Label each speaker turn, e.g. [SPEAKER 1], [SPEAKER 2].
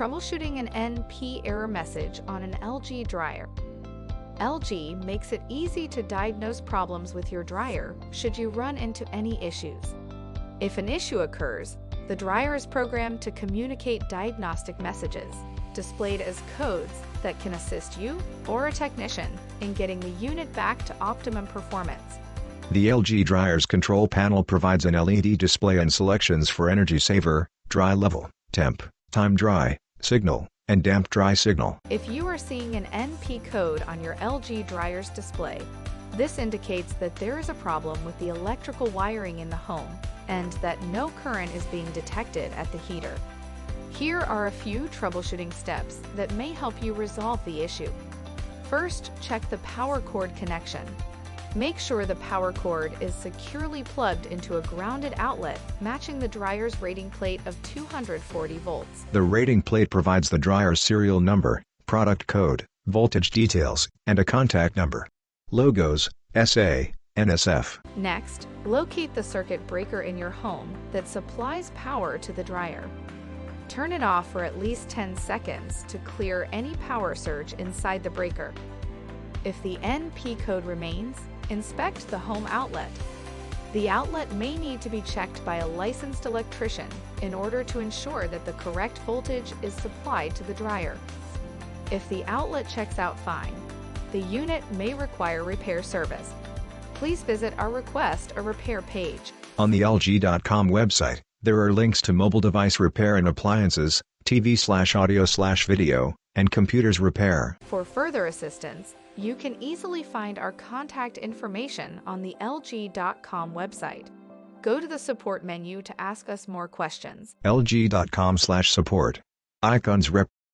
[SPEAKER 1] Troubleshooting an NP error message on an LG dryer. LG makes it easy to diagnose problems with your dryer should you run into any issues. If an issue occurs, the dryer is programmed to communicate diagnostic messages, displayed as codes that can assist you or a technician in getting the unit back to optimum performance.
[SPEAKER 2] The LG dryer's control panel provides an LED display and selections for energy saver, dry level, temp, time dry, signal, and damp dry signal.
[SPEAKER 1] If you are seeing an NP code on your LG dryer's display, this indicates that there is a problem with the electrical wiring in the home and that no current is being detected at the heater. Here are a few troubleshooting steps that may help you resolve the issue. First, check the power cord connection. Make sure the power cord is securely plugged into a grounded outlet matching the dryer's rating plate of 240 volts.
[SPEAKER 2] The rating plate provides the dryer's serial number, product code, voltage details, and a contact number. Logos, SA, NSF.
[SPEAKER 1] Next, locate the circuit breaker in your home that supplies power to the dryer. Turn it off for at least 10 seconds to clear any power surge inside the breaker. If the NP code remains, inspect the home outlet. The outlet may need to be checked by a licensed electrician in order to ensure that the correct voltage is supplied to the dryer. If the outlet checks out fine, the unit may require repair service. Please visit our Request a Repair page.
[SPEAKER 2] On the LG.com website, there are links to mobile device repair and appliances, TV/audio/video, and computers repair.
[SPEAKER 1] For further assistance, you can easily find our contact information on the LG.com website. Go to the support menu to ask us more questions.
[SPEAKER 2] LG.com/support. Icons